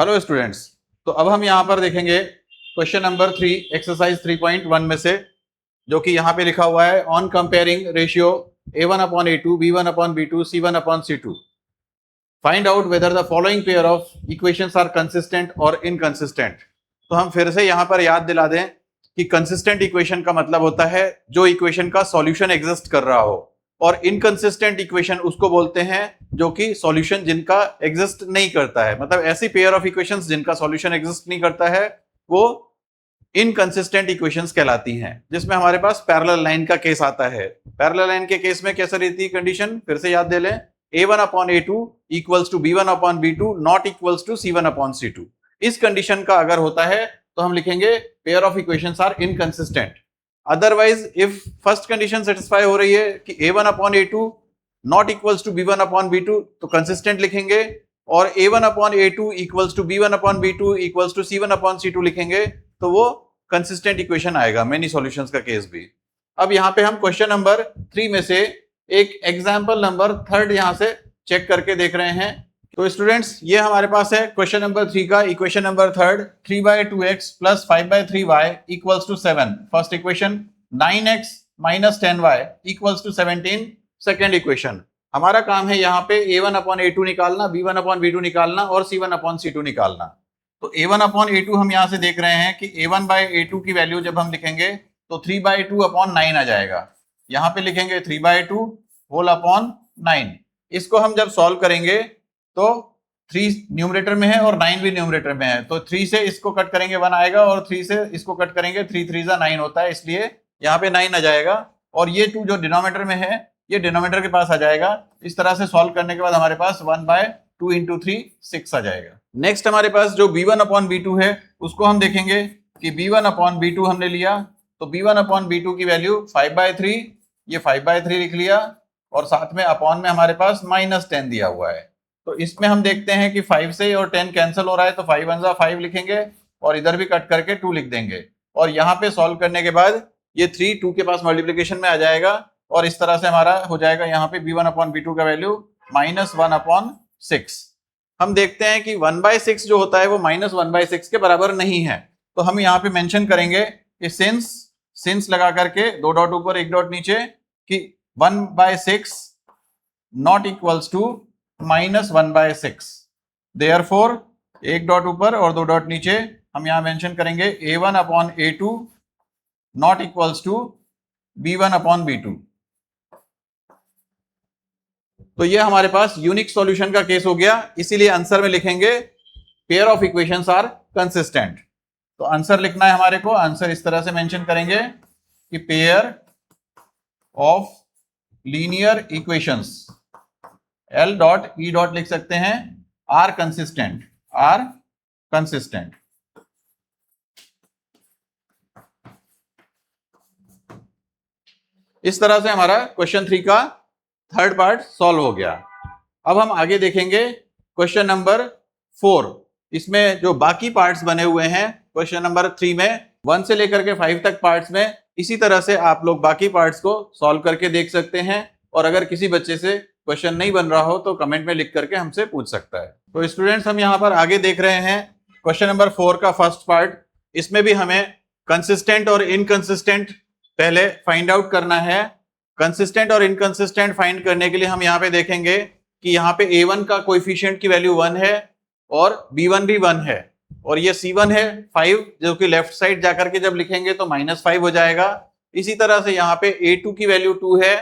Hello students, तो अब हम यहाँ पर देखेंगे क्वेश्चन नंबर 3 एक्सरसाइज 3.1 में से, जो कि यहाँ पे लिखा हुआ है on comparing ratio a1/a2 b1/b2 c1/c2 find out whether the following pair of equations are consistent और इनकंसिस्टेंट। तो हम फिर से यहाँ पर याद दिला दें कि कंसिस्टेंट इक्वेशन का मतलब होता है जो इक्वेशन का सॉल्यूशन एग्जिस्ट कर रहा हो, और इनकंसिस्टेंट इक्वेशन उसको बोलते हैं जो कि सॉल्यूशन जिनका एग्जिस्ट नहीं करता है। मतलब ऐसी पेयर ऑफ इक्वेशंस जिनका सॉल्यूशन एग्जिस्ट नहीं करता है वो इनकंसिस्टेंट इक्वेशंस कहलाती हैं, जिसमें हमारे पास पैरेलल लाइन का केस आता है। पैरेलल लाइन के केस में कैसे रहती है कंडीशन, फिर से याद दे लें, a1/a2 equals to b1/b2 not equals to c1/c2। इस कंडीशन का अगर होता है तो हम लिखेंगे pair of equations are inconsistent. Otherwise if first condition satisfy हो रही है कि a1/a2 not equals to b1/b2 तो कंसिस्टेंट लिखेंगे, और a1/a2 equals to b1/b2 equals to c1/c2 लिखेंगे तो वो कंसिस्टेंट इक्वेशन आएगा, मेनी सॉल्यूशंस का केस भी। अब यहाँ पे हम क्वेश्चन नंबर 3 में से एक एग्जाम्पल नंबर 3 यहाँ से चेक करके देख रहे हैं। तो स्टूडेंट्स, ये हमारे पास है क्वेश्चन नंबर 3 का equation number 3, 3/2x plus 5/3y equals to 7 first equation, 9x minus 10y equals to 17 second equation. हमारा काम है यहाँ पे a1/a2 निकालना, b1/b2 निकालना और c1/c2 निकालना। तो a1/a2 हम यहाँ से देख रहे हैं कि a1/a2 की वैल्यू जब हम लिखेंगे तो 3/2/9 आ जाएगा। यहाँ पे लिखेंगे 3/2 होल अपॉन 9। इसको हम जब सॉल्व करेंगे तो 3 न्यूमरेटर में है और 9 भी न्यूमरेटर में है, तो 3 से इसको कट करेंगे 1 आएगा, और 3 से इसको कट करेंगे 3 3 9 होता है, इसलिए यहाँ पे 9 आ जाएगा। और ये 2 जो डिनोमिनेटर में है ये डिनोमिनेटर के पास आ जाएगा। इस तरह से सॉल्व करने के बाद हमारे पास 1/2 इंटू 3 6 आ जाएगा। नेक्स्ट हमारे पास जो b1/b2 है उसको हम देखेंगे कि b1/b2 हमने लिया, तो b1/b2 की वैल्यू 5/3, ये 5/3 लिख लिया, और साथ में अपॉन में हमारे पास -10 दिया हुआ है। तो इसमें हम देखते हैं कि 5 से और 10 कैंसिल हो रहा है, तो 5 1 जा 5 लिखेंगे और इधर भी कट करके 2 लिख देंगे, और यहाँ पे सॉल्व करने के बाद ये 3 2 के पास मल्टीप्लिकेशन में आ जाएगा, और इस तरह से हमारा हो जाएगा यहाँ पे b1/b2 का वैल्यू -1/6। हम देखते हैं कि 1/6 जो होता है वो -1/6 के बराबर नहीं है, तो हम यहाँ पे मेंशन करेंगे कि सिंस लगा करके 2 डॉट ऊपर 1 डॉट नीचे कि 1/6 not equals to -1/6। Therefore 1 dot ऊपर और 2 डॉट नीचे हम यहाँ मेंशन करेंगे a1/a2 not equals to b1/b2। तो ये हमारे पास यूनिक सॉल्यूशन का केस हो गया, इसीलिए आंसर में लिखेंगे pair of equations are consistent. तो आंसर लिखना है हमारे को, आंसर इस तरह से मेंशन करेंगे कि pair of linear equations L dot E dot लिख सकते हैं आर कंसिस्टेंट, आर कंसिस्टेंट। इस तरह से हमारा क्वेश्चन 3 का थर्ड पार्ट सॉल्व हो गया। अब हम आगे देखेंगे क्वेश्चन नंबर 4। इसमें जो बाकी पार्ट्स बने हुए हैं क्वेश्चन नंबर 3 में 1 से लेकर के 5 तक पार्ट्स में, इसी तरह से आप लोग बाकी पार्ट्स को सॉल्व करके देख सकते हैं, और अगर किसी बच्चे से क्वेश्चन नहीं बन रहा हो तो कमेंट में लिख करके हमसे पूछ सकता है। तो स्टूडेंट्स, हम यहाँ पर आगे देख रहे हैं क्वेश्चन नंबर 4 का फर्स्ट पार्ट। इसमें भी हमें कंसिस्टेंट और इनकंसिस्टेंट पहले फाइंड आउट करना है। कंसिस्टेंट और इनकंसिस्टेंट फाइंड करने के लिए हम यहाँ पे देखेंगे कि यहाँ पे a1 का कोएफिशिएंट की वैल्यू 1 है और b1 भी 1 है, और ये c1 है 5, जो कि लेफ्ट साइड जाकर के जब लिखेंगे तो -5 हो जाएगा। इसी तरह से यहाँ पे a2 की वैल्यू 2 है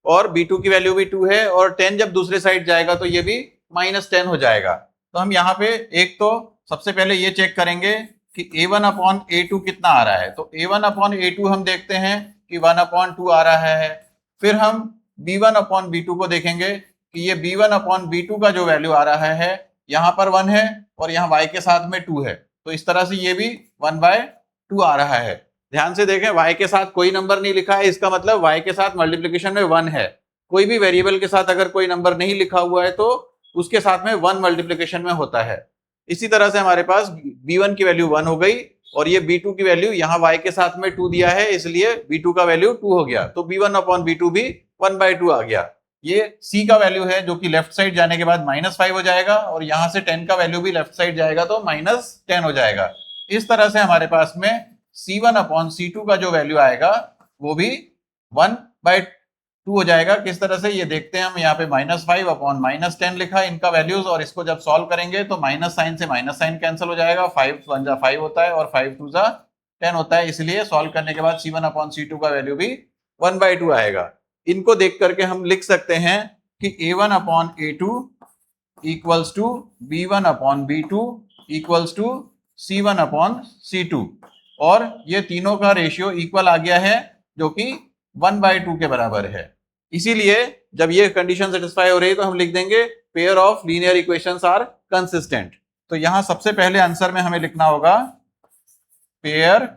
और b2 की वैल्यू भी 2 है, और 10 जब दूसरे साइड जाएगा तो ये भी -10 हो जाएगा। तो हम यहाँ पे एक तो सबसे पहले ये चेक करेंगे कि a1/a2 कितना आ रहा है। तो a1/a2 हम देखते हैं कि 1/2 आ रहा है। फिर हम b1/b2 को देखेंगे कि ये b1/b2 का जो वैल्यू आ रहा है यहाँ पर 1 है और यहाँ y के साथ में 2 है, तो इस तरह से ये भी 1/2 आ रहा है। ध्यान से देखें, y के साथ कोई नंबर नहीं लिखा है, इसका मतलब y के साथ मल्टीप्लिकेशन में 1 है। कोई भी वेरिएबल के साथ अगर कोई नंबर नहीं लिखा हुआ है तो उसके साथ में 1 मल्टीप्लिकेशन में होता है। इसी तरह से हमारे पास b1 की वैल्यू 1 हो गई, और ये b2 की वैल्यू यहाँ y के साथ में 2 दिया है, इसलिए b2 का वैल्यू 2 हो गया, तो b1/b2 भी 1/2 आ गया। ये C का वैल्यू है जो कि लेफ्ट साइड जाने के बाद -5 हो जाएगा, और यहां से 10 का वैल्यू भी लेफ्ट साइड जाएगा तो -10 हो जाएगा। इस तरह से हमारे पास में C1 अपॉन C2 का जो वैल्यू आएगा वो भी 1/2 हो जाएगा। किस तरह से ये देखते हैं हम, यहाँ पे -5 अपॉन -10 लिखा है इनका वैल्यूज, और इसको जब सॉल्व करेंगे तो माइनस साइन से माइनस साइन कैंसिल हो जाएगा, 5 1 जा 5 होता है और 5 2 जा 10 होता है, इसलिए सॉल्व करने के बाद C1 अपॉन C2 का वैल्यू भी 1/2 आएगा। इनको देख करके हम लिख सकते हैं कि A1 upon A2 equals to B1 upon B2 equals to C1 upon C2, और ये तीनों का रेशियो इक्वल आ गया है जो कि 1/2 के बराबर है। इसीलिए जब ये कंडीशन सेटिस्फाई हो रही है तो हम लिख देंगे pair of linear equations are consistent. तो यहां सबसे पहले आंसर में हमें लिखना होगा pair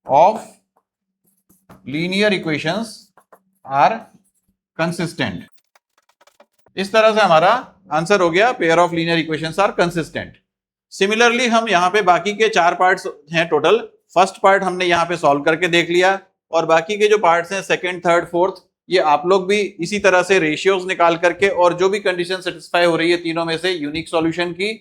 of linear equations are consistent. इस तरह से हमारा आंसर हो गया pair of linear equations are consistent. Similarly हम यहाँ पे बाकी के 4 पार्ट्स हैं टोटल। फर्स्ट पार्ट हमने यहाँ पे सॉल्व करके देख लिया, और बाकी के जो पार्ट्स हैं सेकंड, थर्ड, फोर्थ, ये आप लोग भी इसी तरह से रेशियोज निकाल करके, और जो भी कंडीशन सेटिस्फाई हो रही है तीनों में से यूनिक सॉल्यूशन की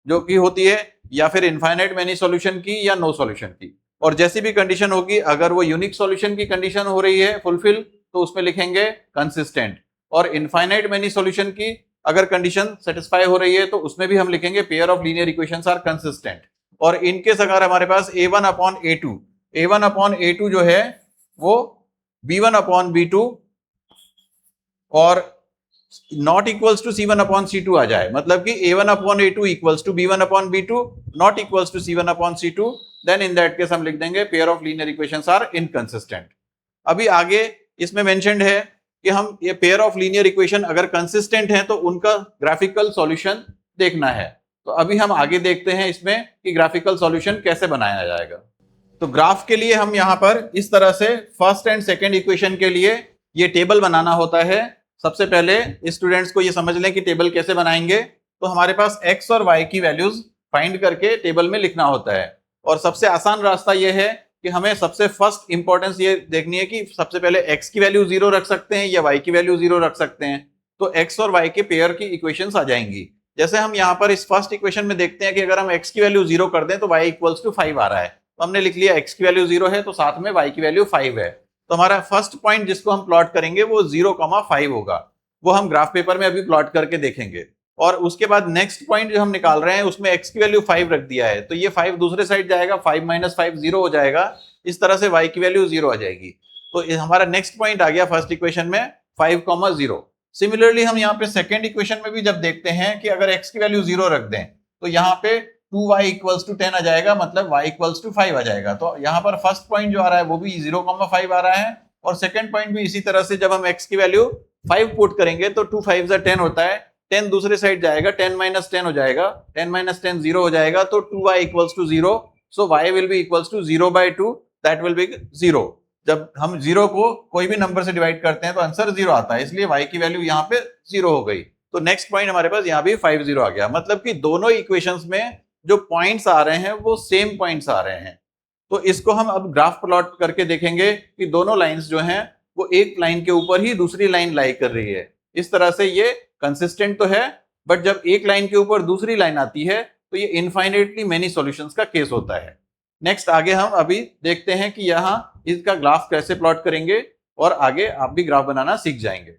जो कि होती है, या फिर इनफाइनाइट मैनी सॉल्यूशन की, या नो सॉल्यूशन की, और जैसी भी कंडीशन होगी अगर वो यूनिक सॉल्यूशन की कंडीशन हो रही है फुलफिल तो उसमें लिखेंगे कंसिस्टेंट, और इनफाइनाइट मैनी सॉल्यूशन की अगर कंडीशन सेटिस्फाई हो रही है तो उसमें भी हम लिखेंगे pair of linear equations are consistent. और इनकेस अगर हमारे पास A1 अपॉन A2 जो है वो B1 अपॉन B2 और not equals to C1 upon C2 आ जाए, मतलब कि A1 upon A2 equals to B1 upon B2 not equals to C1 upon C2, then in that case हम लिख देंगे pair of linear equations are inconsistent. अभी आगे इसमें मेंशन्ड है कि हम ये पेयर ऑफ लीनियर इक्वेशन अगर कंसिस्टेंट है तो उनका ग्राफिकल सॉल्यूशन देखना है। तो अभी हम आगे देखते हैं इसमें कि ग्राफिकल सॉल्यूशन कैसे बनाया जाएगा। तो ग्राफ के लिए हम यहाँ पर इस तरह से फर्स्ट एंड सेकंड इक्वेशन के लिए ये टेबल बनाना होता है। सबसे पहले स्टूडेंट्स को ये समझ लें कि टेबल कैसे बनाएंगे। तो हमारे पास x और y की वैल्यूज फाइंड करके टेबल में लिखना होता है, और सबसे आसान रास्ता ये है कि हमें सबसे फर्स्ट इंपॉर्टेंस ये देखनी है कि सबसे पहले x की वैल्यू 0 रख सकते हैं या y की वैल्यू 0 रख सकते हैं, तो x और y के पेयर की इक्वेशंस आ जाएंगी। जैसे हम यहाँ पर इस फर्स्ट इक्वेशन में देखते हैं कि अगर हम x की वैल्यू 0 कर दें तो y इक्वल्स टू 5 आ रहा है, तो हमने लिख लिया x की वैल्यू 0 है तो साथ में y की वैल्यू 5 है। तो हमारा फर्स्ट पॉइंट जिसको हम प्लॉट करेंगे वो 0,5 होगा, वो हम ग्राफ पेपर में अभी प्लॉट करके देखेंगे। और उसके बाद नेक्स्ट पॉइंट जो हम निकाल रहे हैं उसमें x की वैल्यू 5 रख दिया है, तो ये 5 दूसरे साइड जाएगा, 5 - 5 0 हो जाएगा, इस तरह से y की वैल्यू 0 आ जाएगी। तो हमारा नेक्स्ट पॉइंट आ गया फर्स्ट इक्वेशन में 5,0। सिमिलरली हम यहाँ पे सेकेंड इक्वेशन में भी जब देखते हैं कि अगर x की वैल्यू 0 रख दें तो यहाँ पे 2y इक्वल्स टू 10 आ जाएगा, मतलब y इक्वल्स टू 5 आ जाएगा। तो यहाँ पर फर्स्ट पॉइंट जो आ रहा है वो भी 0,5 आ रहा है, और सेकंड पॉइंट भी इसी तरह से जब हम x की वैल्यू 5 पुट करेंगे तो 2 5 10 होता है, 10 दूसरे साइड जाएगा, 10 - 10 हो जाएगा, 10 - 10 0 हो जाएगा, तो 2y equals to 0, so y will be equals to 0/2, that will be 0। जब हम 0 को कोई भी नंबर से डिवाइड करते हैं तो आंसर 0 आता है, इसलिए y की वैल्यू यहाँ पे 0 हो गई। तो नेक्स्ट पॉइंट हमारे पास यहाँ भी 5 0 आ गया, मतलब कि दोनों इक्वेशंस में जो पॉइंट्स आ रहे हैं वो सेम पॉइंट्स आ रहे हैं। तो इसको हम अब ग्राफ प्लॉट करके देखेंगे कि दोनों लाइंस जो हैं वो एक लाइन के ऊपर ही दूसरी लाइन लाई कर रही है। इस तरह से ये कंसिस्टेंट तो है, बट जब एक लाइन के ऊपर दूसरी लाइन आती है तो ये इनफाइनाइटली मेनी सॉल्यूशंस का केस होता है। नेक्स्ट आगे हम अभी देखते हैं कि यहाँ इसका ग्राफ कैसे प्लॉट करेंगे, और आगे आप भी ग्राफ बनाना सीख जाएंगे।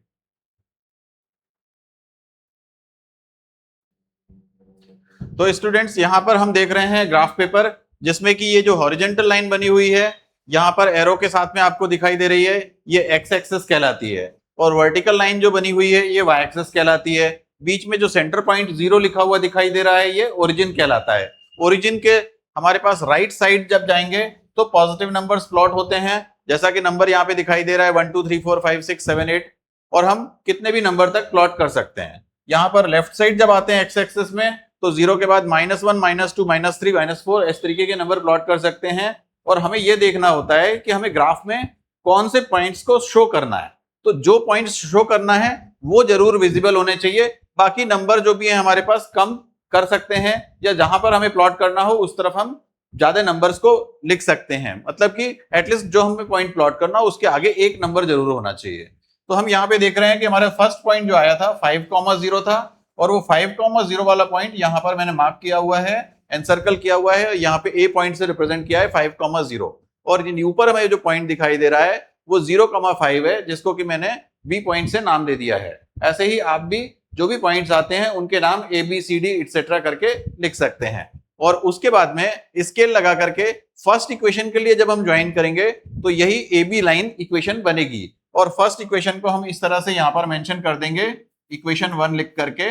तो स्टूडेंट्स यहाँ पर हम देख रहे हैं ग्राफ पेपर, जिसमें कि ये जो हॉरिजॉन्टल लाइन बनी हुई है यहाँ पर एरो के साथ में आपको दिखाई दे रही है, ये एक्स एक्सिस कहलाती है, और वर्टिकल लाइन जो बनी हुई है ये वाई एक्सिस कहलाती है। बीच में जो सेंटर पॉइंट 0 लिखा हुआ दिखाई दे रहा है ये ओरिजिन कहलाता है। ओरिजिन के हमारे पास राइट साइड जब जाएंगे तो पॉजिटिव नंबर्स प्लॉट होते हैं, जैसा कि नंबर यहाँ पे दिखाई दे रहा है 1 2 3 4 5 6 7 8, और हम कितने भी नंबर तक प्लॉट कर सकते हैं। यहाँ पर लेफ्ट साइड जब आते हैं एक्स एक्सिस में तो 0 के बाद -1 -2 -3 -4 इस तरीके के नंबर प्लॉट कर सकते हैं। और हमें यह देखना होता है कि हमें ग्राफ में कौन से पॉइंट्स को शो करना है, तो जो पॉइंट्स शो करना है वो जरूर विजिबल होने चाहिए। बाकी नंबर जो भी है हमारे पास कम कर सकते हैं, या जहां पर हमें प्लॉट करना हो उस तरफ हम ज्यादा नंबर्स को लिख सकते हैं, मतलब कि एटलीस्ट जो हमें पॉइंट प्लॉट करना हो उसके आगे एक नंबर जरूर होना चाहिए। तो हम यहाँ पे देख रहे हैं कि हमारा फर्स्ट पॉइंट जो आया था 5,0 था, और वो 5,0 वाला पॉइंट यहाँ पर मैंने मार्क किया हुआ है, एनसर्कल किया हुआ है, यहाँ पे ए पॉइंट से रिप्रेजेंट किया है 5,0, और ऊपर हमें जो पॉइंट दिखाई दे रहा है वो 0,5 है, जिसको कि मैंने बी पॉइंट से नाम दे दिया है। ऐसे ही आप भी जो भी पॉइंट्स आते हैं उनके नाम A B C D etcetera करके लिख सकते हैं, और उसके बाद में स्केल लगा करके फर्स्ट इक्वेशन के लिए जब हम ज्वाइन करेंगे तो यही ए बी लाइन इक्वेशन बनेगी। और फर्स्ट इक्वेशन को हम इस तरह से यहां पर मेंशन कर देंगे, इक्वेशन 1 लिख करके,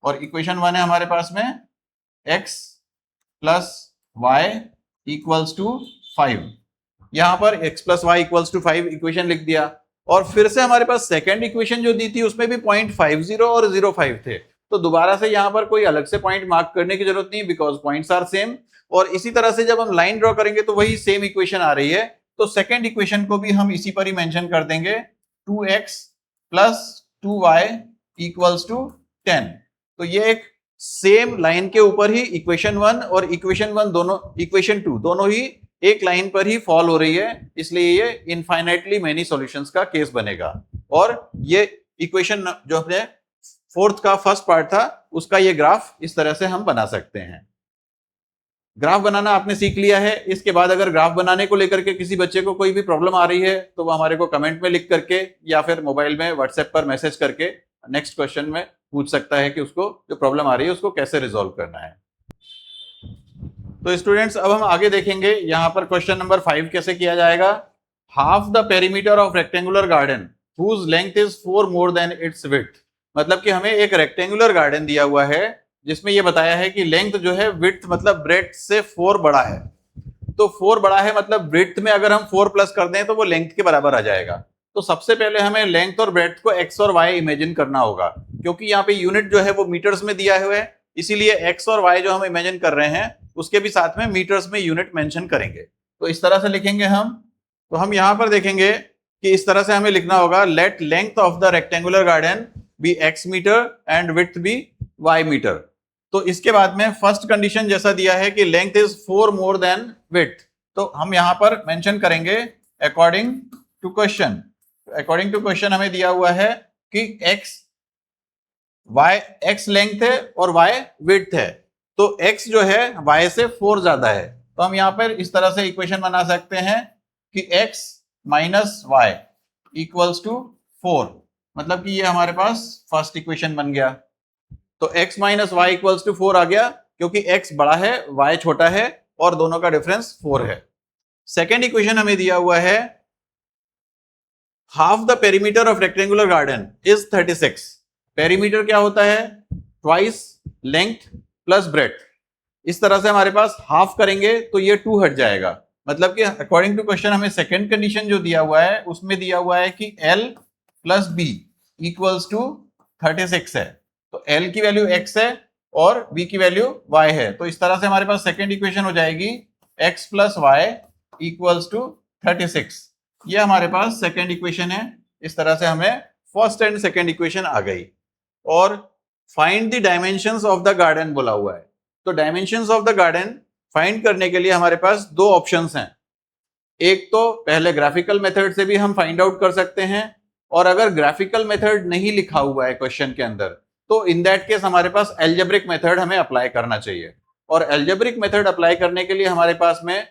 और इक्वेशन 1 है हमारे पास में x plus Y equals to 5, यहां पर x plus Y equals to 5 equation लिख दिया। और फिर से हमारे पास सेकेंड इक्वेशन जो दी थी उसमें भी 0.50 और 0.5 थे, तो दोबारा से यहां पर कोई अलग से पॉइंट मार्क करने की जरूरत नहीं, बिकॉज पॉइंट्स आर सेम। और इसी तरह से जब हम लाइन ड्रॉ करेंगे तो वही सेम इक्वेशन आ रही है, तो सेकेंड इक्वेशन को भी हम इसी पर ही मेंशन कर देंगे, 2x plus 2y equals to 10। तो ये एक सेम लाइन के ऊपर ही इक्वेशन 1 और इक्वेशन 1 दोनों, इक्वेशन 2 दोनों ही एक लाइन पर ही फॉल हो रही है, इसलिए ये इनफाइनाइटली मेनी सॉल्यूशंस का केस बनेगा। और ये इक्वेशन जो अपने फोर्थ का फर्स्ट पार्ट था उसका ये ग्राफ इस तरह से हम बना सकते हैं। ग्राफ बनाना आपने सीख लिया है। इसके बाद अगर ग्राफ बनाने को लेकर के किसी बच्चे को कोई भी प्रॉब्लम आ रही है तो वो हमारे को कमेंट में लिख करके या फिर मोबाइल में व्हाट्सएप पर मैसेज करके नेक्स्ट क्वेश्चन में पूछ सकता है कि उसको जो प्रॉब्लम आ रही है उसको कैसे रिजॉल्व करना है। तो स्टूडेंट्स अब हम आगे देखेंगे यहाँ पर क्वेश्चन नंबर 5 कैसे किया जाएगा। Half the perimeter of rectangular garden whose length is 4 more than its width. मतलब कि हमें एक रेक्टेंगुलर गार्डन दिया हुआ है जिसमें ये बताया है कि लेंथ जो है विड्थ मतलब ब्रेड्थ से 4 बड़ा है। तो 4 बड़ा है मतलब ब्रेड्थ में अगर हम 4 प्लस कर दें तो वो लेंथ के बराबर आ जाएगा। तो सबसे पहले हमें लेंथ और ब्रेड्थ को एक्स और वाई इमेजिन करना होगा, क्योंकि यहाँ पे यूनिट जो है वो मीटर्स में दिया हुआ है, इसीलिए एक्स और वाई जो हम इमेजिन कर रहे हैं उसके भी साथ में मीटर्स में यूनिट मेंशन करेंगे। तो इस तरह से लिखेंगे हम। तो हम यहाँ पर देखेंगे कि इस तरह से हमें लिखना होगा, let length of the rectangular garden be X metre and width be Y metre. तो इसके बाद में फर्स्ट कंडीशन जैसा दिया है कि length is 4 more than width, तो हम यहां पर मेंशन करेंगे according to question. According to question हमें दिया हुआ है कि x लेंथ है और y विड्थ है, तो x जो है y से 4 ज्यादा है। तो हम यहां पर इस तरह से इक्वेशन बना सकते हैं कि x minus y equals to 4, मतलब कि ये हमारे पास फर्स्ट इक्वेशन बन गया। तो x minus y equals to 4 आ गया, क्योंकि x बड़ा है y छोटा है और दोनों का डिफरेंस 4 है। सेकेंड इक्वेशन हमें दिया हुआ है, half the perimeter of rectangular garden is 36। Perimeter क्या होता है, ट्वाइस लेंथ प्लस ब्रेड्थ। इस तरह से हमारे पास हाफ करेंगे तो ये 2 हट जाएगा, मतलब कि अकॉर्डिंग टू क्वेश्चन हमें सेकंड कंडीशन जो दिया हुआ है उसमें दिया हुआ है कि L plus b equals to 36 है। तो L की वैल्यू x है और b की वैल्यू y है। तो इस तरह से हमारे पास सेकंड इक्वेशन हो जाएगी x plus Y equals to 36। ये हमारे पास सेकंड इक्वेशन है। इस तरह से हमें फर्स्ट एंड सेकंड इक्वेशन आ गई। और find the dimensions of the garden बोला हुआ है। तो dimensions of the garden find करने के लिए हमारे पास दो ऑप्शंस हैं। एक तो पहले ग्राफिकल मेथड से भी हम फाइंड आउट कर सकते हैं, और अगर ग्राफिकल मेथड नहीं लिखा हुआ है क्वेश्चन के अंदर तो इन दैट केस हमारे पास एल्जेब्रिक मेथड हमें अप्लाई करना चाहिए। और एल्जेब्रिक मेथड अप्लाई करने के लिए हमारे पास में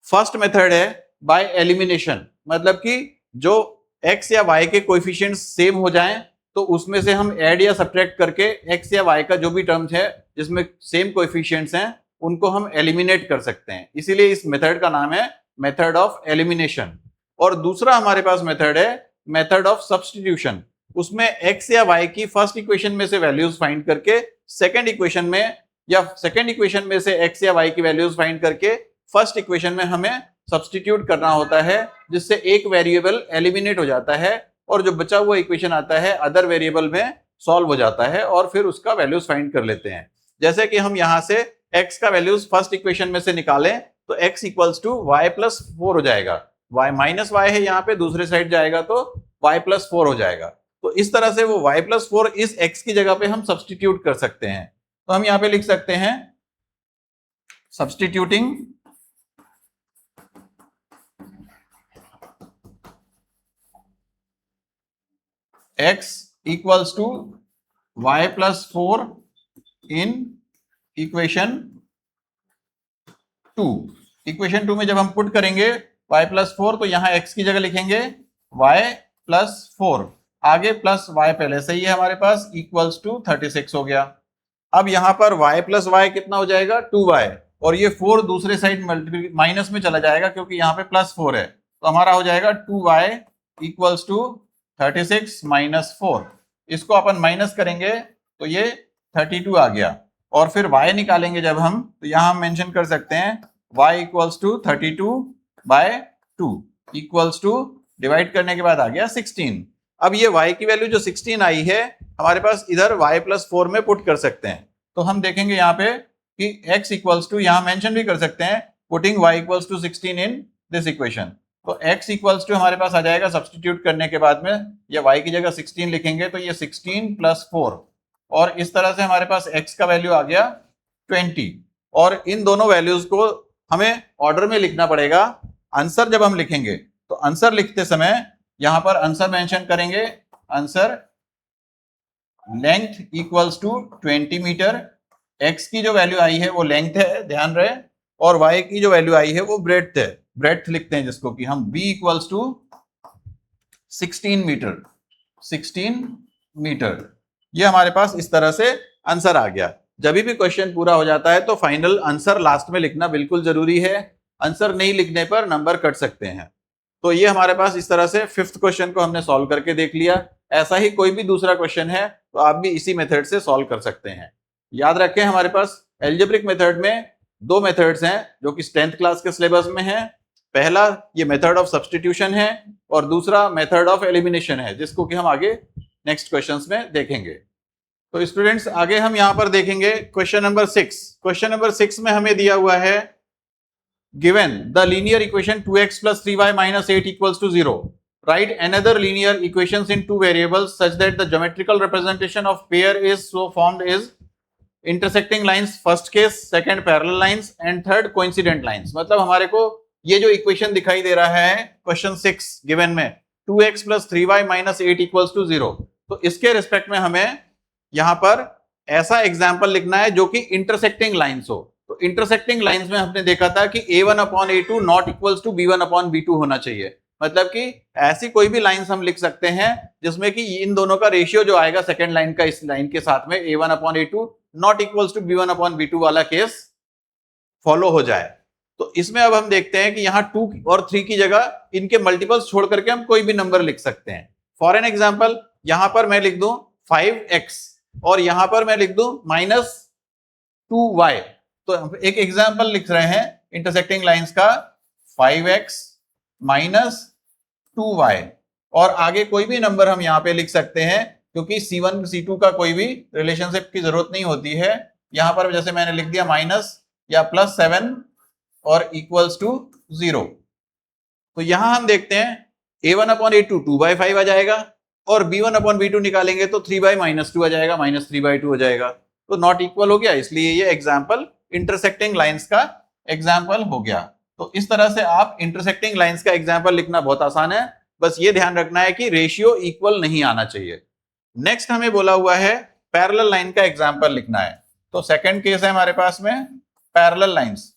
फर्स्ट मेथड है बाय एलिमिनेशन, मतलब कि जो x या y के कोएफिशिएंट्स सेम हो जाएं तो उसमें से हम ऐड या सब्ट्रैक्ट करके x या y का जो भी टर्म्स है जिसमें सेम कोएफिशिएंट्स हैं उनको हम एलिमिनेट कर सकते हैं। इसीलिए इस मेथड का नाम है मेथड ऑफ एलिमिनेशन। और दूसरा हमारे पास मेथड है मेथड ऑफ सब्स्टिट्यूशन। उसमें x या y की फर्स्ट इक्वेशन में से वैल्यूज फाइंड करके सेकंड इक्वेशन में, या सेकंड इक्वेशन में से x या y की वैल्यूज फाइंड करके फर्स्ट इक्वेशन में हमें सब्स्टिट्यूट करना होता है, जिससे एक वेरिएबल एलिमिनेट हो जाता है और जो बचा हुआ इक्वेशन आता है अदर वेरिएबल में सॉल्व हो जाता है और फिर उसका वैल्यूज फाइंड कर लेते हैं। जैसे कि हम यहां से x का वैल्यूज फर्स्ट इक्वेशन में से निकालें तो x equals to y plus 4 हो जाएगा। y माइनस वाई है, यहाँ पे दूसरे साइड जाएगा तो y प्लस 4 हो जाएगा। तो इस तरह से वो y प्लस 4 इस x की जगह पे हम सब्स्टिट्यूट कर सकते हैं। तो हम यहाँ पे लिख सकते हैं substituting x equals to y plus 4 in equation 2। Equation 2 में जब हम पुट करेंगे y प्लस 4 तो यहां x की जगह लिखेंगे y प्लस 4, आगे प्लस y पहले से ही है हमारे पास, इक्वल्स टू 36 हो गया। अब यहां पर y प्लस y कितना हो जाएगा 2y, और ये 4 दूसरे साइड माइनस में चला जाएगा क्योंकि यहाँ पे प्लस 4 है, तो हमारा हो जाएगा 2y इक्वल्स टू 36 माइनस 4। इसको अपन माइनस करेंगे तो ये 32 आ गया, और फिर y निकालेंगे जब हम, तो यहां हम मेंशन कर सकते हैं y equals to 32/2 equals to, divide करने के बाद आ गया 16। अब ये y की वैल्यू जो 16 आई है हमारे पास, इधर y प्लस 4 में पुट कर सकते हैं। तो हम देखेंगे यहाँ पे कि x इक्वल्स टू, यहाँ मेंशन भी कर सकते हैं putting y equals to 16 in this equation. तो x इक्वल्स टू हमारे पास आ जाएगा, सब्सटीट्यूट करने के बाद में ये y की जगह 16 लिखेंगे तो ये 16 प्लस 4, और इस तरह से हमारे पास x का वैल्यू आ गया 20। और इन दोनों वैल्यूज को हमें ऑर्डर में लिखना पड़ेगा। आंसर जब हम लिखेंगे तो आंसर लिखते समय यहां पर आंसर मेंशन करेंगे, answer length equals to 20 metre. x की जो वैल्यू आई है वो लेंथ है, ध्यान रहे, और y की जो वैल्यू आई है वो ब्रेड्थ है, ब्रेड्थ लिखते हैं जिसको कि हम b equals to 16 metre, 16 metre. ये हमारे पास इस तरह से आंसर आ गया। जब भी क्वेश्चन पूरा हो जाता है तो फाइनल आंसर लास्ट में लिखना बिल्कुल जरूरी है, आंसर नहीं लिखने पर नंबर कट सकते हैं। तो ये हमारे पास इस तरह से 5th क्वेश्चन को हमने सॉल्व करके देख लिया। ऐसा ही कोई भी दूसरा क्वेश्चन है तो आप भी इसी मेथड से सॉल्व कर सकते हैं। याद रखें हमारे पास एल्जेब्रिक मेथड में 2 मेथड्स हैं जो कि 10th क्लास के सिलेबस में है। पहला ये मेथड ऑफ सब्स्टिट्यूशन है और दूसरा मेथड ऑफ एलिमिनेशन है, जिसको कि हम आगे नेक्स्ट क्वेश्चंस में देखेंगे। तो स्टूडेंट्स आगे हम यहां पर देखेंगे क्वेश्चन नंबर 6। क्वेश्चन नंबर 6 में हमें दिया हुआ है given the linear equation 2x plus 3y minus 8 equals to 0, write another linear equations in two variables such that the geometrical representation of pair is so formed is intersecting lines first case, second parallel lines and third coincident lines। मतलब हमारे को ये जो equation दिखाई दे रहा है question 6 given में 2x plus 3y minus 8 equals to 0, तो इसके रिस्पेक्ट में हमें यहां पर ऐसा एग्जाम्पल लिखना है जो कि इंटरसेक्टिंग लाइन्स हो। तो इंटरसेक्टिंग लाइंस में हमने देखा था कि a1/a2 not equals to b1/b2 होना चाहिए। मतलब कि ऐसी कोई भी लाइंस हम लिख सकते हैं जिसमें कि इन दोनों का रेशियो जो आएगा सेकंड लाइन का इस लाइन के साथ में a1/a2 not equals to b1/b2 वाला केस फॉलो हो जाए। तो इसमें अब हम देखते हैं कि यहाँ 2 और 3 की जगह इनके मल्टीपल्स छोड़ करके हम कोई भी नंबर लिख सकते हैं। फॉर एन एग्जाम्पल यहां पर मैं लिख दूं 5x और यहां पर मैं लिख दूं -2y। तो एक एग्जाम्पल लिख रहे हैं इंटरसेक्टिंग लाइंस का 5x माइनस 2y, और आगे कोई भी नंबर हम यहां पे लिख सकते हैं क्योंकि C1 C2 का कोई भी रिलेशनशिप की जरूरत नहीं होती है। यहां पर जैसे मैंने लिख दिया माइनस या +7 और इक्वल्स टू 0। तो यहां हम देखते हैं a1/a2 2/5 आ जाएगा और b1/b2 निकालेंगे तो 3/-2 आ जाएगा, -3/2 हो जाएगा। तो नॉट इक्वल हो गया, इसलिए ये एग्जाम्पल इंटरसेक्टिंग लाइंस का एग्जाम्पल हो गया। तो इस तरह से आप इंटरसेक्टिंग लाइंस का एग्जाम्पल लिखना बहुत आसान है, बस ये ध्यान रखना है कि रेशियो इक्वल नहीं आना चाहिए। नेक्स्ट हमें बोला हुआ है पैरेलल लाइन का एग्जाम्पल लिखना है। तो सेकंड केस है हमारे पास में पैरेलल लाइंस।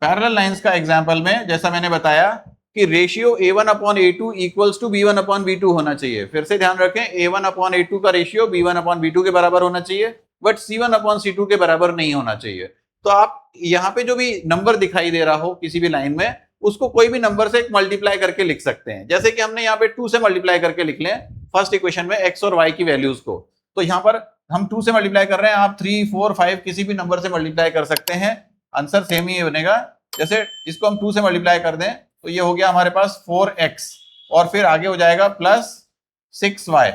पैरेलल लाइंस का एग्जाम्पल में जैसा मैंने बताया कि ratio a1/a2 equals to b1/b2 होना चाहिए। फिर से ध्यान रखें a1/a2 का रेशियो b1/b2 के बराबर होना चाहिए, बट c1/c2 के बराबर नहीं होना चाहिए। तो आप यहाँ पे जो भी नंबर दिखाई दे रहा हो किसी भी लाइन में, उसको कोई भी नंबर से मल्टीप्लाई करके लिख सकते हैं। जैसे कि हमने यहाँ पे 2 से मल्टीप्लाई करके लिख लें फर्स्ट इक्वेशन में x और y की वैल्यूज को, तो यहाँ पर हम 2 से मल्टीप्लाई कर रहे हैं, आप 3, 4, 5 किसी भी नंबर से मल्टीप्लाई कर सकते हैं, आंसर सेम ही बनेगा। जैसे इसको हम 2 से मल्टीप्लाई कर दें तो ये हो गया हमारे पास 4x और फिर आगे हो जाएगा +6y,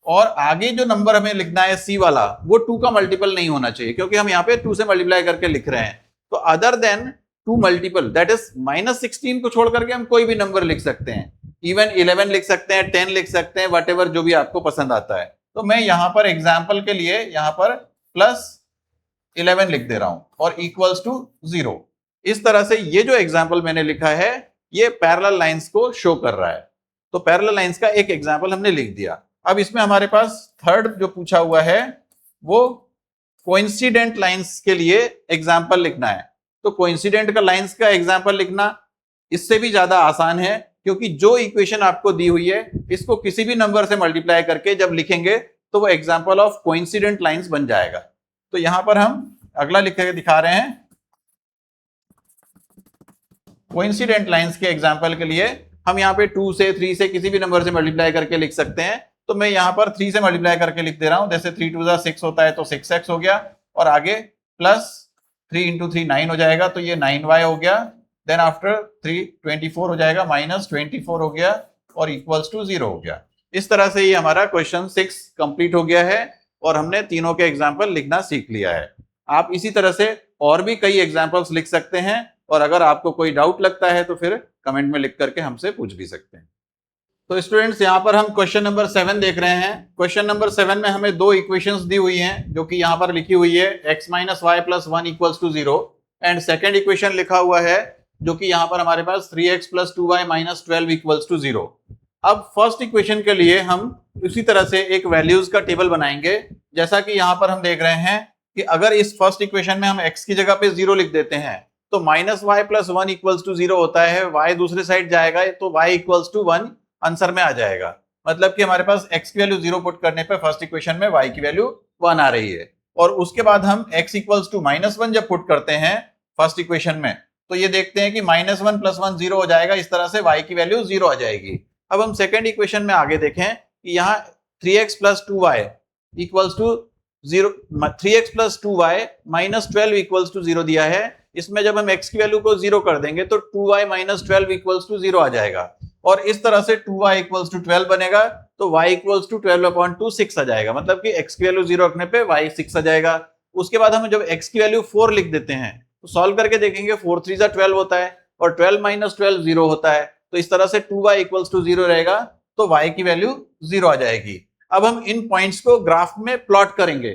और आगे जो नंबर हमें लिखना है c वाला वो 2 का मल्टीपल नहीं होना चाहिए क्योंकि हम यहाँ पे 2 से मल्टीप्लाई करके लिख रहे हैं। तो other than 2 multiple that is -16 को छोड़ करके हम कोई भी नंबर लिख सकते हैं, इवन 11 लिख सकते हैं, 10 लिख सकते हैं, व्हाटएवर जो भी आपको पसंद आता है। तो मैं यहाँ पर एग्जाम्पल के लिए यहाँ पर +11 लिख दे रहा हूं और इक्वल्स टू 0। इस तरह से ये जो एग्जाम्पल मैंने लिखा है ये पैरेलल लाइंस को शो कर रहा है। तो पैरेलल लाइंस का एक एग्जाम्पल हमने लिख दिया। अब इसमें हमारे पास थर्ड जो पूछा हुआ है वो कोइंसिडेंट लाइंस के लिए एग्जाम्पल लिखना है। तो कोइंसिडेंट का लाइंस का एग्जाम्पल लिखना इससे भी ज्यादा आसान है, क्योंकि जो इक्वेशन आपको दी हुई है इसको किसी भी नंबर से मल्टीप्लाई करके जब लिखेंगे तो वो एग्जाम्पल ऑफ कोइंसिडेंट लाइंस बन जाएगा। तो यहां पर हम अगला लिख के दिखा रहे हैं। कोइंसिडेंट लाइंस के एग्जाम्पल के लिए हम यहाँ पे 2 से 3 से किसी भी नंबर से मल्टीप्लाई करके लिख सकते हैं। तो मैं यहाँ पर 3 से मल्टीप्लाई करके लिख दे रहा हूं। जैसे 3 2 6 होता है तो 6x हो गया, और आगे प्लस 3 × 3 9 हो जाएगा, तो ये 9y हो गया। देन आफ्टर 3 24 हो जाएगा, माइनस 24 हो गया, और इक्वल्स टू 0 हो गया। इस तरह से ये हमारा क्वेश्चन 6 कंप्लीट हो गया है और हमने तीनों के एग्जाम्पल लिखना सीख लिया है। आप इसी तरह से और भी कई एग्जाम्पल्स लिख सकते हैं, और अगर आपको कोई डाउट लगता है तो फिर कमेंट में लिख करके हमसे पूछ भी सकते हैं। तो स्टूडेंट्स, यहाँ पर हम क्वेश्चन नंबर 7 देख रहे हैं। क्वेश्चन नंबर 7 में हमें दो इक्वेशंस दी हुई हैं, जो कि यहाँ पर लिखी हुई है x - y + 1 = 0, and second equation लिखा हुआ है जो कि यहाँ पर हमारे पास 3x + 2y - 12 = 0। अब फर्स्ट इक्वेशन के लिए हम उसी तरह से एक वैल्यूज का टेबल बनाएंगे। जैसा कि यहाँ पर हम देख रहे हैं कि अगर इस फर्स्ट इक्वेशन में हम x की जगह पे 0 लिख देते हैं तो -y + 1 = 0 होता है, y दूसरे साइड जाएगा तो y = 1 आंसर में आ जाएगा। मतलब कि हमारे पास x की वैल्यू 0 पुट करने पे फर्स्ट इक्वेशन में y की वैल्यू 1 आ रही है, और उसके बाद हम x = -1 जब पुट करते हैं फर्स्ट इक्वेशन में तो ये देखते हैं कि -1 + 1 0 हो जाएगा। इस तरह से y की वैल्यू 0 आ जाएगी। अब हम सेकेंड इक्वेशन में आगे देखें कि यहाँ 3x + 2y = 0, 3x + 2y - 12 = 0 दिया है। इसमें जब हम x की वैल्यू को 0 कर देंगे तो 2y - 12 = 0 आ जाएगा, और इस तरह से 2y = 12 बनेगा, तो y = 12/2 6 आ जाएगा। मतलब कि x की वैल्यू 0 रखने पे y 6 आ जाएगा। उसके बाद हम जब x की वैल्यू 4 लिख देते हैं तो सॉल्व करके देखेंगे 4 3 12 होता है, और 12 - 12 0 होता है, तो इस तरह से 2y = 0 रहेगा, तो y की वैल्यू 0 आ जाएगी। अब हम इन पॉइंट्स को ग्राफ में प्लॉट करेंगे।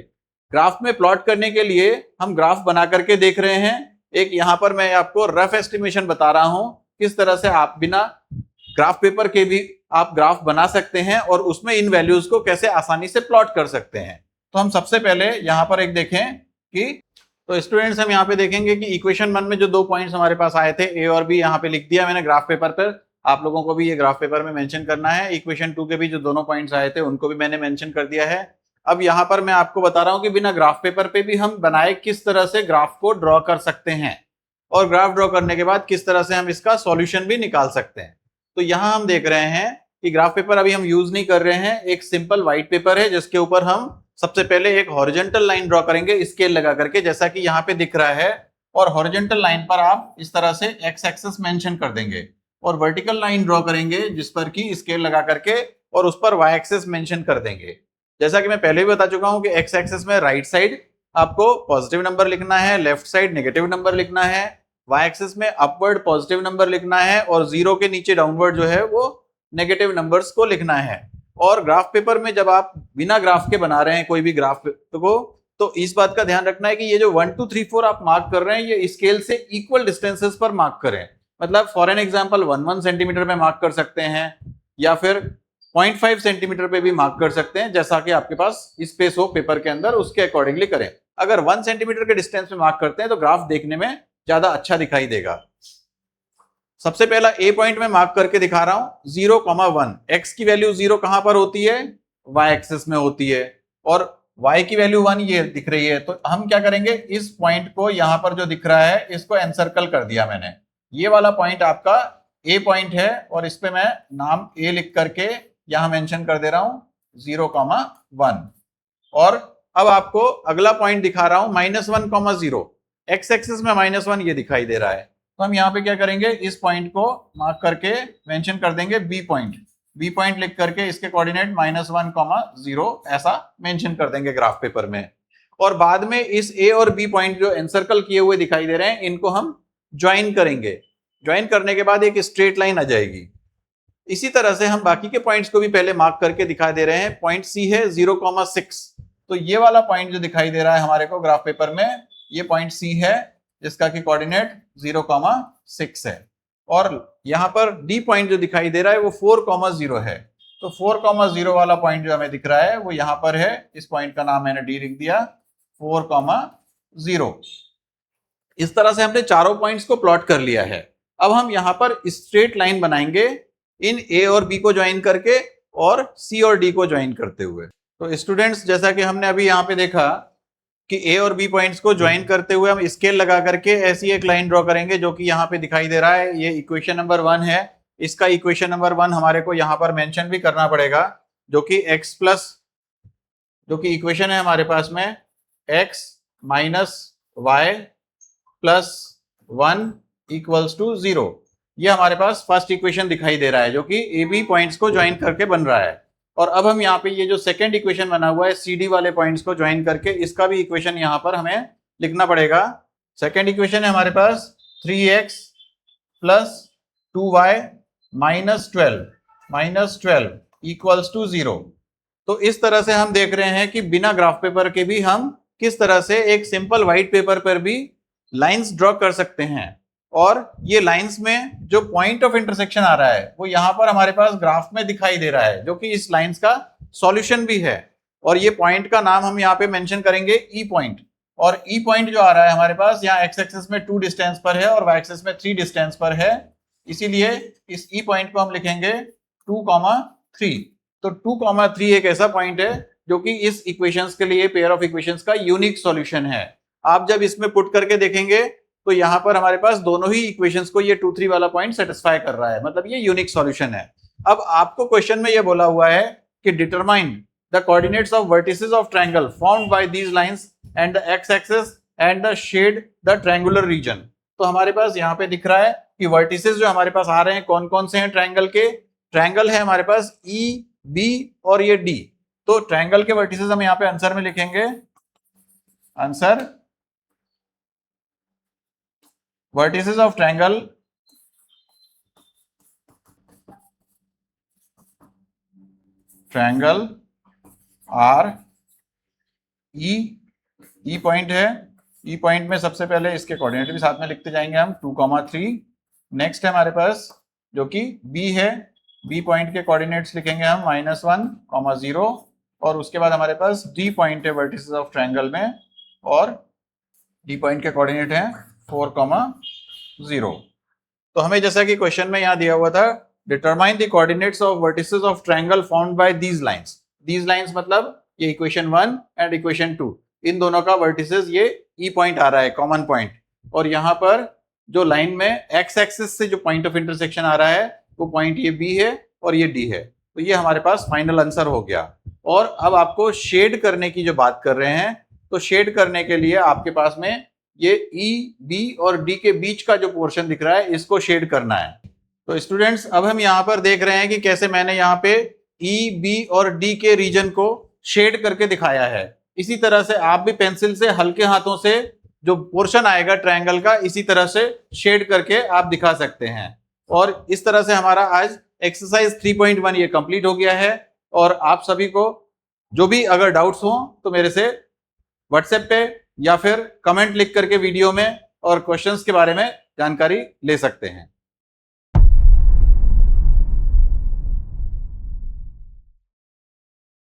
ग्राफ में प्लॉट करने के लिए हम ग्राफ बना करके देख रहे हैं। एक यहाँ पर मैं आपको रफ एस्टिमेशन बता रहा हूं किस तरह से आप बिना ग्राफ पेपर के भी आप ग्राफ बना सकते हैं और उसमें इन वैल्यूज को कैसे आसानी से प्लॉट कर सकते हैं। तो हम सबसे पहले यहाँ पर एक देखें कि, तो स्टूडेंट्स हम यहाँ पे देखेंगे कि इक्वेशन 1 में जो दो पॉइंट्स हमारे पास आए थे ए और बी, यहाँ पे लिख दिया मैंने ग्राफ पेपर पर। आप लोगों को भी ये ग्राफ पेपर में मेंशन करना है। इक्वेशन 2 के भी जो दोनों पॉइंट्स आए थे उनको भी मैंने मेंशन कर दिया है। अब यहाँ पर मैं आपको बता रहा हूँ कि बिना ग्राफ पेपर पे भी हम बनाए किस तरह से ग्राफ को ड्रॉ कर सकते हैं, और ग्राफ ड्रॉ करने के बाद किस तरह से हम इसका सॉल्यूशन भी निकाल सकते हैं। तो यहाँ हम देख रहे हैं कि ग्राफ पेपर अभी हम यूज नहीं कर रहे हैं। एक सिंपल व्हाइट पेपर है जिसके ऊपर हम सबसे पहले एक हॉरिजॉन्टल लाइन ड्रॉ करेंगे स्केल लगा करके, जैसा कि यहाँ पे दिख रहा है। और हॉरिजॉन्टल लाइन पर आप इस तरह से एक्स एक्सिस मेंशन कर देंगे, और वर्टिकल लाइन ड्रॉ करेंगे जिस पर की स्केल लगा करके और उस पर वाई एक्सिस मेंशन कर देंगे। जैसा कि मैं पहले भी बता चुका हूं कि एक्स एक्सिस में राइट साइड आपको पॉजिटिव नंबर लिखना है, लेफ्ट साइड नेगेटिव नंबर लिखना है, वाई एक्सिस में अपवर्ड पॉजिटिव नंबर लिखना है, और 0 के नीचे डाउनवर्ड जो है वो नेगेटिव नंबर्स को लिखना है। और ग्राफ पेपर में जब आप बिना ग्राफ के बना रहे हैं कोई भी ग्राफ को, तो इस बात का ध्यान रखना है कि ये जो 1 2 3 4 आप मार्क कर रहे हैं ये स्केल से इक्वल डिस्टेंसेस पर मार्क करें। मतलब फॉर एन एग्जांपल 1 सेंटीमीटर में मार्क कर सकते हैं, या फिर 0.5 सेंटीमीटर पे भी मार्क कर सकते हैं, जैसा कि आपके पास स्पेस हो पेपर के अंदर उसके अकॉर्डिंगली करें। अगर 1 सेंटीमीटर के डिस्टेंस में मार्क करते हैं तो ग्राफ देखने में ज्यादा अच्छा दिखाई देगा। सबसे पहला ए पॉइंट में मार्क करके दिखा रहा हूं 0,1। एक्स की वैल्यू 0 कहां पर होती है? वाई एक्सिस में होती है, और y की वैल्यू 1 ये दिख रही है। तो हम क्या करेंगे, इस पॉइंट को यहां पर जो दिख रहा है इसको एनसर्कल कर दिया मैंने। ये वाला पॉइंट आपका ए पॉइंट है, और इस पे मैं नाम ए लिख करके यहां मेंशन कर दे रहा हूं 0,1। और अब आपको अगला पॉइंट दिखा रहा हूं -1,0। एक्स एक्सिस में -1 ये दिखाई दे रहा है। तो हम यहाँ पे क्या करेंगे, इस पॉइंट को मार्क करके मेंशन कर देंगे बी पॉइंट। बी पॉइंट लिख करके इसके कोऑर्डिनेट -1,0 ऐसा मेंशन कर देंगे ग्राफ पेपर में। और बाद में इस ए और बी पॉइंट जो एनसर्कल किए हुए दिखाई दे रहे हैं इनको हम ज्वाइन करेंगे। ज्वाइन करने के बाद एक स्ट्रेट लाइन आ जाएगी। इसी तरह से हम बाकी के पॉइंट्स को भी पहले मार्क करके दिखा दे रहे हैं। पॉइंट सी है 0,6। तो ये वाला पॉइंट जो दिखाई दे रहा है हमारे को ग्राफ पेपर में, ये पॉइंट सी है जिसका कि कोऑर्डिनेट 0,6 है। और यहाँ पर डी पॉइंट जो दिखाई दे रहा है वो 4,0 है। तो 4,0 वाला पॉइंट जो हमें दिख रहा है वो यहाँ पर है। इस पॉइंट का नाम मैंने डी लिख दिया, 4,0। इस तरह से हमने चारों पॉइंट्स को प्लॉट कर लिया है। अब हम यहाँ पर स्ट्रेट लाइन बनाएंगे इन ए और बी को ज्वाइन करके और सी और डी को ज्वाइन करते हुए। तो स्टूडेंट्स, जैसा कि हमने अभी यहाँ पे देखा कि ए और बी पॉइंट्स को ज्वाइन करते हुए हम स्केल लगा करके ऐसी एक लाइन ड्रॉ करेंगे जो कि यहाँ पे दिखाई दे रहा है। ये इक्वेशन नंबर 1 है। इसका इक्वेशन नंबर 1 हमारे को यहाँ पर मेंशन भी करना पड़ेगा, जो कि x प्लस, जो कि इक्वेशन है हमारे पास में x minus y plus 1 equals to 0। ये हमारे पास फर्स्ट इक्वेशन दिखाई दे रहा है जो कि ए बी पॉइंट्स को ज्वाइन करके बन रहा है। और अब हम यहाँ पे ये जो सेकंड इक्वेशन बना हुआ है सी डी वाले पॉइंट्स को ज्वाइन करके, इसका भी इक्वेशन यहाँ पर हमें लिखना पड़ेगा। सेकंड इक्वेशन है हमारे पास 3x plus 2y minus 12 equals to 0। तो इस तरह से हम देख रहे हैं कि बिना ग्राफ पेपर के भी हम किस तरह से एक सिंपल व्हाइट पेपर पर भी लाइंस ड्रॉ कर सकते हैं। और ये लाइंस में जो पॉइंट ऑफ इंटरसेक्शन आ रहा है वो यहाँ पर हमारे पास ग्राफ में दिखाई दे रहा है, जो कि इस लाइंस का सॉल्यूशन भी है। और ये पॉइंट का नाम हम यहाँ पे मेंशन करेंगे ई पॉइंट। और ई पॉइंट जो आ रहा है हमारे पास यहाँ एक्स एक्सिस में 2 डिस्टेंस पर है और वाई एक्सिस में 3 डिस्टेंस पर है। इसीलिए इस ई पॉइंट को हम लिखेंगे 2,3। तो 2,3 एक ऐसा पॉइंट है जो कि इस इक्वेशंस के लिए, पेयर ऑफ इक्वेशंस का यूनिक सॉल्यूशन है। आप जब इसमें पुट करके देखेंगे तो यहाँ पर हमारे पास दोनों ही इक्वेशंस को ये 2, 3 वाला पॉइंट सेटिस्फाई कर रहा है, मतलब ये यूनिक सॉल्यूशन है। अब आपको क्वेश्चन में ये बोला हुआ है कि determine the coordinates of vertices of triangle formed by these lines and the x axis and the shade the triangular region. तो हमारे पास यहाँ पे दिख रहा है कि वर्टिसेस जो हमारे पास आ रहे हैं कौन कौन से हैं ट्रायंगल के। ट्रायंगल है हमारे पास ई बी और ये डी। तो ट्रायंगल के वर्टिसेस हम यहाँ पे आंसर में लिखेंगे, answer vertices of triangle are E point है। E पॉइंट में सबसे पहले इसके कोऑर्डिनेट भी साथ में लिखते जाएंगे हम 2,3। नेक्स्ट है हमारे पास जो कि B है। B पॉइंट के कोऑर्डिनेट्स लिखेंगे हम -1, 0। और उसके बाद हमारे पास D पॉइंट है वर्टिसेस ऑफ ट्रायंगल में, और D पॉइंट के कोऑर्डिनेट है 4,0। तो हमें जैसा कि क्वेश्चन में यहां दिया हुआ था, determine the coordinates of vertices of triangle formed by these lines. These lines मतलब ये इक्वेशन 1 एंड इक्वेशन 2, इन दोनों का वर्टिसेस ये ई पॉइंट आ रहा है, कॉमन पॉइंट। और यहाँ पर जो लाइन में एक्स एक्सिस से जो पॉइंट ऑफ इंटरसेक्शन आ रहा है वो पॉइंट ये बी है और ये डी है। तो ये हमारे पास फाइनल आंसर हो गया। और अब आपको शेड करने की जो बात कर रहे हैं, तो शेड करने के लिए आपके पास में ये ई बी और डी के बीच का जो पोर्शन दिख रहा है इसको शेड करना है। तो स्टूडेंट्स, अब हम यहाँ पर देख रहे हैं कि कैसे मैंने यहाँ पे ई बी और डी के रीजन को शेड करके दिखाया है। इसी तरह से आप भी पेंसिल से हल्के हाथों से जो पोर्शन आएगा ट्रायंगल का, इसी तरह से शेड करके आप दिखा सकते हैं। और इस तरह से हमारा आज एक्सरसाइज 3.1 ये कंप्लीट हो गया है। और आप सभी को जो भी अगर डाउट्स हो तो मेरे से व्हाट्सएप पे या फिर कमेंट लिख करके वीडियो में और क्वेश्चंस के बारे में जानकारी ले सकते हैं।